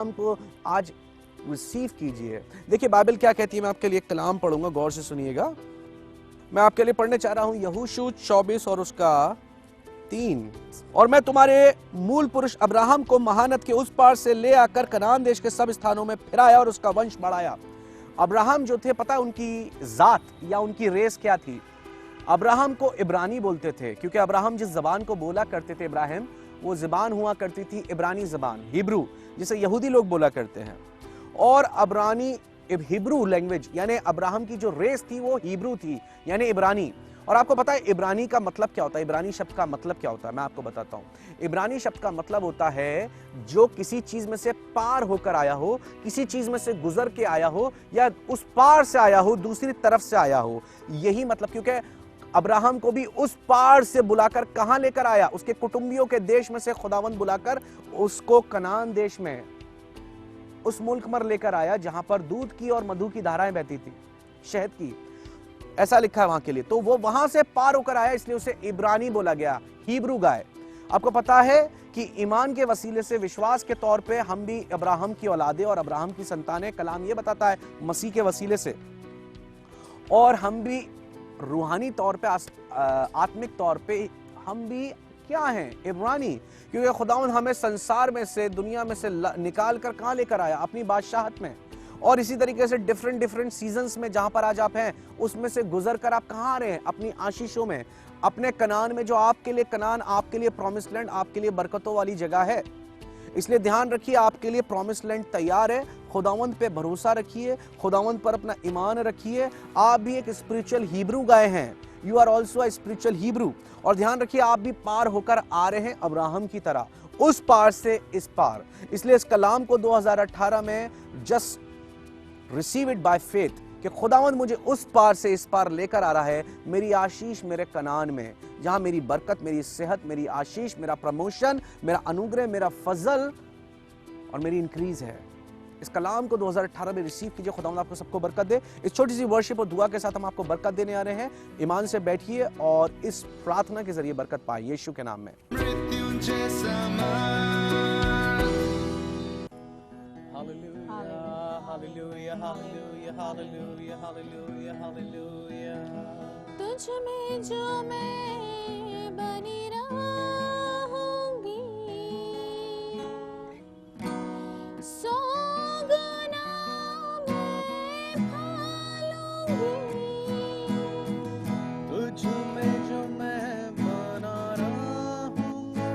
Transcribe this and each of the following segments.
को आज रिसीव कीजिए। देखिए बाइबल क्या कहती है, मैं आपके लिए एक कलाम पढ़ूंगा, गौर से सुनिएगा। मैं आपके लिए पढ़ने चाह रहा हूं यहोशू 24 और उसका 3। और मैं तुम्हारे मूल पुरुष अब्राहम को महानद के उस पार से ले आकर कनान देश के सब स्थानों में फिराया और उसका वंश बढ़ाया। अब्राहम जो थे, पता है उनकी जात या उनकी रेस क्या थी? अब्राहम को इब्रानी बोलते थे, क्योंकि अब्राहम जिस जबान को बोला करते थे इब्राहिम, वो जबान हुआ करती थी इब्रानी जबान, हिब्रू, जिसे यहूदी लोग बोला करते हैं। और अब्रानी हिब्रू लैंग्वेज, यानी अब्राहम की जो रेस थी वो हिब्रू थी, यानी इब्रानी। और आपको पता है इब्रानी का मतलब क्या होता है? इब्रानी शब्द का मतलब क्या होता है, मैं आपको बताता हूं। इब्रानी शब्द का मतलब होता है जो किसी चीज में से पार होकर आया हो, किसी चीज में से गुजर के आया हो, या उस पार से आया हो, दूसरी तरफ से आया हो, यही मतलब। क्योंकि अब्राहम को भी उस पार से बुलाकर कहां लेकर आया? उसके कुटुंबियों के देश में से खुदावंद बुलाकर उसको कनान देश में, उस मुल्क में लेकर आया जहां पर दूध की और मधु की धाराएं बहती थी, शहद की, ऐसा लिखा है वहां के लिए। तो वो वहां से पार होकर आया, इसलिए उसे इब्रानी बोला गया, हिब्रू गाय। आपको पता है कि ईमान के वसीले से, विश्वास के तौर पे हम भी अब्राहम की औलादे और अब्राहम की संतानें। कलाम ये बताता है मसीह के वसीले से, और हम भी रूहानी तौर पे, आत्मिक तौर पे हम भी क्या हैं? इब्रानी। क्योंकि खुदावंद हमें संसार में से, दुनिया में से निकाल कर कहां लेकर आया? अपनी बादशाहत में। और इसी तरीके से डिफरेंट सीजन्स में जहां पर आज आप हैं, उसमें से गुजर कर आप कहां आ रहे हैं? अपनी आशीषों में, अपने कनान में, जो आपके लिए कनान, आपके लिए प्रॉमिस लैंड, आपके लिए बरकतों वाली जगह है। इसलिए ध्यान रखिए, आपके लिए प्रॉमिस लैंड तैयार है। खुदावंद पे भरोसा रखिए, खुदावंद पर अपना ईमान रखिए। आप भी एक स्पिरिचुअल हिब्रू गाय हैं, you are also a spiritual Hebrew. और ध्यान रखिए, आप भी पार होकर आ रहे हैं अब्राहम की तरह, उस पार से इस पार। इसलिए इस कलाम को 2018 में just receive it by faith, कि खुदावंद मुझे उस पार से इस पार लेकर आ रहा है। मेरी आशीष मेरे कनान में, जहां मेरी बरकत, मेरी सेहत, मेरी आशीष, मेरा प्रमोशन, मेरा अनुग्रह, मेरा फजल और मेरी इंक्रीज है। इस कलाम को 2018 में रिसीव कीजिए। खुदावंद आपको सबको बरकत दे। इस छोटी सी वर्शिप और दुआ के साथ हम आपको बरकत देने आ रहे हैं। ईमान से बैठिए और इस प्रार्थना के जरिए बरकत पाए, यीशु के नाम में। Hallelujah, hallelujah, hallelujah, hallelujah, hallelujah. तुझ में जो मैं बनी रहूंगी, सौ गुना मैं पालूंगी। तुझ में जो मैं बना रहूंगा,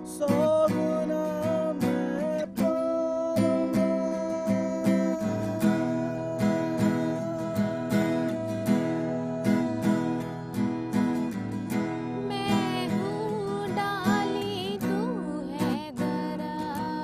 सौ गुना मैं पालूंगा। मैं हूँ डाली, तू है दरख्त,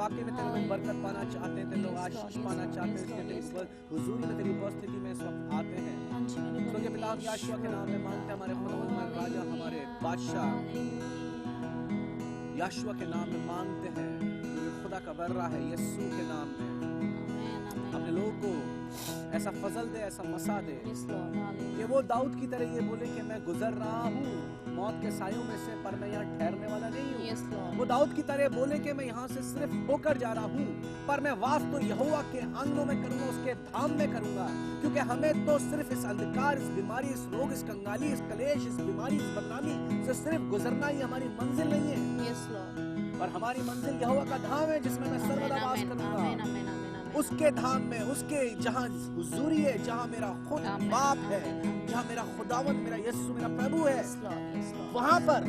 वाकई में तेरे में बरकत पाना चाहते हैं, तेरे लोग आशीष पाना चाहते हैं, इसलिए तेरी हुजूरी में, तेरी उपस्थिति में इस वक्त आते हैं। स्वर्गीय पिता, हम यहोशू के नाम में मांगते हैं, हमारे खुदावंद, हमारे राजा, हमारे बादशाह यहोशू के नाम में मांगते हैं, जो खुदा का बर्रा है, यीशु के नाम में अपने लोगों को ऐसा फजल दे, ऐसा मसा दे कि वो दाऊद की तरह ये बोले कि मैं गुजर रहा हूँ मौत के सायों में से, पर मैं यहाँ ठहरने वाला नहीं हूँ। वो दाऊद की तरह बोले कि मैं यहाँ से सिर्फ होकर जा रहा हूँ, पर मैं वास तो यहोवा के आंगनों में करूंगा, उसके धाम में करूंगा, क्योंकि हमें तो सिर्फ इस अंधकार, इस बीमारी, इस रोग, इस कंगाली, इस कलेश, इस बीमारी, इस बदनामी से सिर्फ गुजरना ही हमारी मंजिल नहीं है, पर हमारी मंजिल यहोवा का धाम है, जिसमें मैं सर्वदा वास करूंगा। उसके धाम में, उसके जहाँ हुजूरी है, जहाँ मेरा खुद बाप है, जहाँ मेरा खुदावंद, मेरा यीशु, मेरा प्रभु है, वहां पर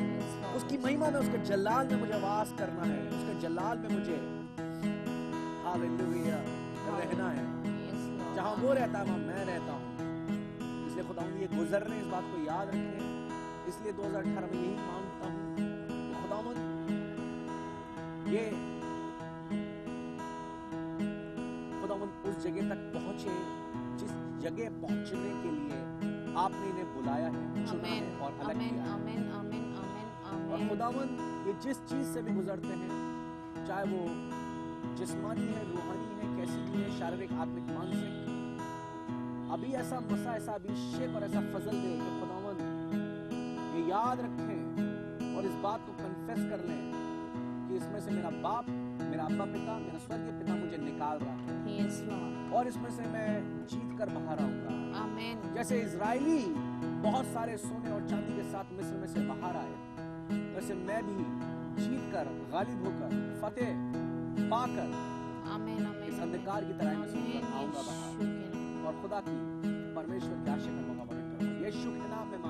उसकी महिमा में, उसके जलाल में मुझे वास करना है, उसके जलाल में मुझे हालेलुया रहना है। जहाँ वो रहता है वहाँ मैं रहता हूँ। इसलिए खुदावंद ये गुजरने, इस बात को याद रखें। इसलिए 2018 में यही मांगता हूँ कि खुदावंद ये उस जगह तक पहुंचे जिस जगह पहुंचने के लिए आपने इन्हें बुलाया है, चुना है और अलग किया है। और खुदावंद ये जिस चीज से भी गुजरते हैं, चाहे वो जिस्मानी है, रूहानी है, कैसी भी है, शारीरिक, आत्मिक, मानसिक, अभी ऐसा मसा, ऐसा अभिषेक और ऐसा फजल दे कि खुदावंद ये याद रखें और इस बात को कन्फेस कर लें कि इसमें से मेरा बाप, मेरा अब्बा पिता, मेरा स्वर्गीय पिता मुझे निकाल रहा है, और इसमें से मैं जीत कर बाहर आऊंगा। जैसे इजरायली बहुत सारे सोने और चांदी के साथ मिस्र में से बाहर आए, वैसे मैं भी जीत कर, गालिब होकर, फतेह पाकर इस अंधकार की तरह में से आऊंगा बाहर, और खुदा की, परमेश्वर की आशा का मौका पवित्र यीशु के नाम में